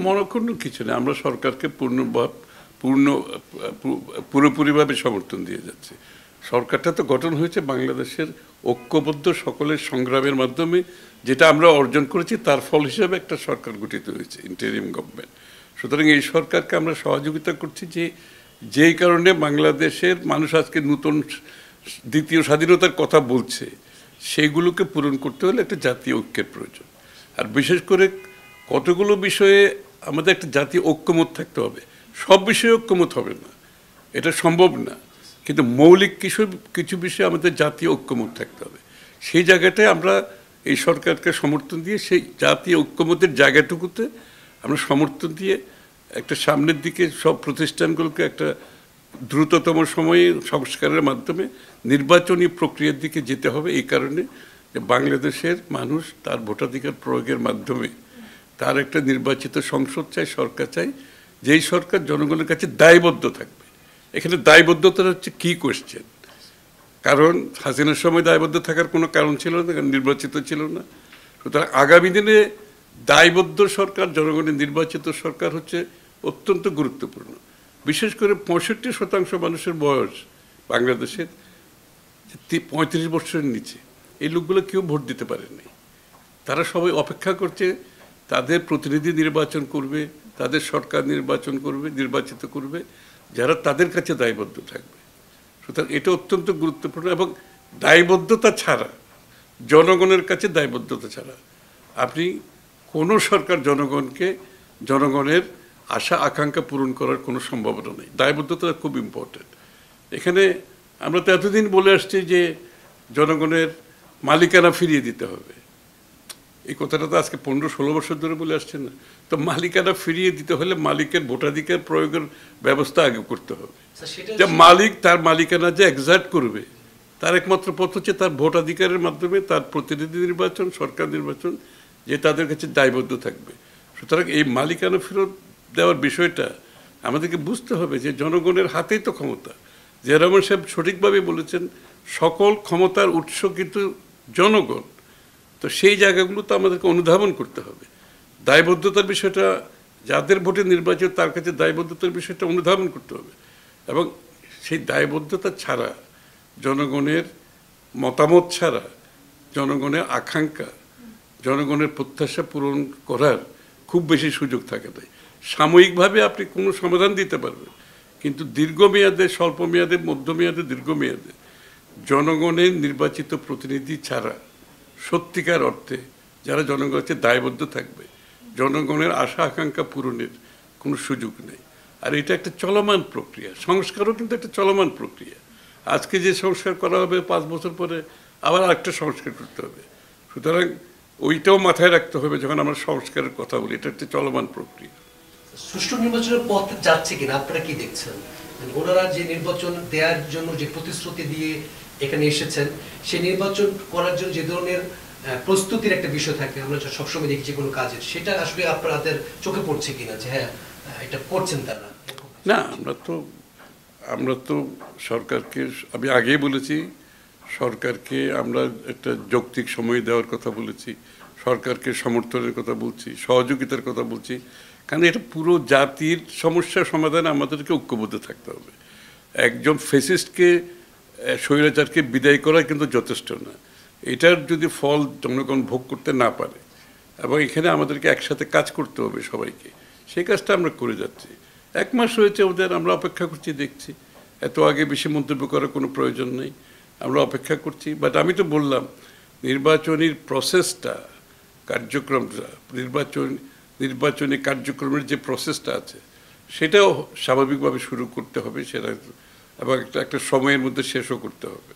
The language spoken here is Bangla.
মনে কোনো কিছু নেই। আমরা সরকারকে পুরোপুরিভাবে সমর্থন দিয়ে যাচ্ছি। সরকারটা তো গঠন হয়েছে বাংলাদেশের ঐক্যবদ্ধ সকলের সংগ্রামের মাধ্যমে, যেটা আমরা অর্জন করেছি তার ফল হিসেবে একটা সরকার গঠিত হয়েছে, ইন্টারিম গভর্নমেন্ট। সুতরাং এই সরকারকে আমরা সহযোগিতা করছি যেই কারণে বাংলাদেশের মানুষ আজকে নতুন দ্বিতীয় স্বাধীনতার কথা বলছে, সেইগুলোকে পূরণ করতে হলে একটা জাতীয় ঐক্যের প্রয়োজন। আর বিশেষ করে কতগুলো বিষয়ে আমাদের একটা জাতীয় ঐক্যমত থাকতে হবে। সব বিষয়ে ঐক্যমত হবে না, এটা সম্ভব না, কিন্তু মৌলিক কিছু বিষয়ে আমাদের জাতীয় ঐক্যমত থাকতে হবে। সেই জায়গাটায় আমরা এই সরকারকে সমর্থন দিয়ে সেই জাতীয় ঐক্যমতের জায়গাটুকুতে আমরা সমর্থন দিয়ে একটা সামনের দিকে সব প্রতিষ্ঠানগুলোকে একটা দ্রুততম সময়ে সংস্কারের মাধ্যমে নির্বাচনী প্রক্রিয়ার দিকে যেতে হবে। এই কারণে যে বাংলাদেশের মানুষ তার ভোটাধিকার প্রয়োগের মাধ্যমে তার একটা নির্বাচিত সংসদ চাই, সরকার চাই, যেই সরকার জনগণের কাছে দায়বদ্ধ থাকবে। এখানে দায়বদ্ধতা হচ্ছে কি কোয়েশ্চেন, কারণ হাসিনার সময় দায়বদ্ধ থাকার কোনো কারণ ছিল না, কারণ নির্বাচিত ছিল না। সুতরাং আগামী দিনে দায়বদ্ধ সরকার, জনগণের নির্বাচিত সরকার হচ্ছে অত্যন্ত গুরুত্বপূর্ণ। বিশেষ করে 65% মানুষের বয়স বাংলাদেশের 35 বছরের নিচে, এই লোকগুলো কেউ ভোট দিতে পারেনি। তারা সবাই অপেক্ষা করছে তাদের প্রতিনিধি নির্বাচন করবে, তাদের সরকার নির্বাচিত করবে যারা তাদের কাছে দায়বদ্ধ থাকবে। সুতরাং এটা অত্যন্ত গুরুত্বপূর্ণ। এবং দায়বদ্ধতা ছাড়া, জনগণের কাছে দায়বদ্ধতা ছাড়া আপনি কোনো সরকার জনগণের আশা আকাঙ্ক্ষা পূরণ করার কোনো সম্ভাবনা নেই। দায়বদ্ধতা খুব ইম্পর্টেন্ট। এখানে আমরা তো এতদিন বলে আসছি যে জনগণের মালিকানা ফিরিয়ে দিতে হবে। এই কথাটা তো আজকে 15-16 বছর ধরে বলে আসছেন না। তো মালিকানা ফিরিয়ে দিতে হলে মালিকের ভোটাধিকার প্রয়োগের ব্যবস্থা আগে করতে হবে। যে মালিক তার মালিকানা যে এক্সার্ট করবে, তার একমাত্র পথ হচ্ছে তার ভোটাধিকারের মাধ্যমে তার প্রতিনিধি নির্বাচন, সরকার নির্বাচন, যে তাদের কাছে দায়বদ্ধ থাকবে। সুতরাং এই মালিকানা ফেরত দেওয়ার বিষয়টা আমাদেরকে বুঝতে হবে যে জনগণের হাতেই তো ক্ষমতা। জিয়া রহমান সাহেব সঠিকভাবে বলেছেন, সকল ক্ষমতার উৎস কিন্তু জনগণ। তো সেই জায়গাগুলো তো আমাদেরকে অনুধাবন করতে হবে। দায়বদ্ধতার বিষয়টা, যাদের ভোটে নির্বাচিত তার কাছে দায়বদ্ধতার বিষয়টা অনুধাবন করতে হবে। এবং সেই দায়বদ্ধতা ছাড়া, জনগণের মতামত ছাড়া, জনগণের আকাঙ্ক্ষা, জনগণের প্রত্যাশা পূরণ করার খুব বেশি সুযোগ থাকে না। সাময়িকভাবে আপনি কোনো সমাধান দিতে পারবেন, কিন্তু দীর্ঘমেয়াদে, স্বল্প মেয়াদে, মধ্যমেয়াদে, দীর্ঘমেয়াদে জনগণের নির্বাচিত প্রতিনিধি ছাড়া সত্যিকার অর্থে যারা জনগণের কাছে দায়বদ্ধ থাকবে, জনগণের আশা আকাঙ্ক্ষা পূরণের কোনো সুযোগ নেই। আর এটা একটা চলমান প্রক্রিয়া। সংস্কারও কিন্তু একটা চলমান প্রক্রিয়া। আজকে যে সংস্কার করা হবে 5 বছর পরে আবার আরেকটা সংস্কার করতে হবে। সুতরাং ওইটাও মাথায় রাখতে হবে যখন আমরা সংস্কারের কথা বলি। এটা একটা চলমান প্রক্রিয়া। সুষ্ঠু নির্বাচনের পথ যাচ্ছে কিনা আপনারা কি দেখছেন? ওনারা যে নির্বাচন দেওয়ার জন্য যে প্রতিশ্রুতি দিয়ে এখানে এসেছেন, সেই নির্বাচন করার জন্য যে ধরনের প্রস্তুতির একটা বিষয় থাকে, আমরা সবসময় দেখি যে কোনো কাজের, সেটা আসলে আপনাদের চোখে পড়ছে কিনা যে হ্যাঁ এটা করছেন তারা? না, আমরা তো সরকারকে, আমি আগেই বলেছি, সরকারকে আমরা একটা যৌক্তিক সময় দেওয়ার কথা বলেছি, সরকারকে সমর্থনের কথা বলছি, সহযোগিতার কথা বলছি। কারণ এটা পুরো জাতির সমস্যার সমাধানে আমাদেরকে ঐক্যবদ্ধ থাকতে হবে। একজন ফ্যাসিস্টকে, স্বৈরাচারকে বিদায় করা কিন্তু যথেষ্ট না। এটার যদি ফল জনগণ ভোগ করতে না পারে, এবং এখানে আমাদেরকে একসাথে কাজ করতে হবে সবাইকে, সেই কাজটা আমরা করে যাচ্ছি। 1 মাস হয়েছে ওদের, আমরা অপেক্ষা করছি, দেখছি। এত আগে বেশি মন্তব্য করার কোনো প্রয়োজন নেই, আমরা অপেক্ষা করছি। বাট আমি তো বললাম, নির্বাচনী প্রসেসটা, কার্যক্রমটা, নির্বাচনী কার্যক্রমের যে প্রসেসটা আছে সেটাও স্বাভাবিকভাবে শুরু করতে হবে, সেটা এবং একটা সময়ের মধ্যে শেষও করতে হবে।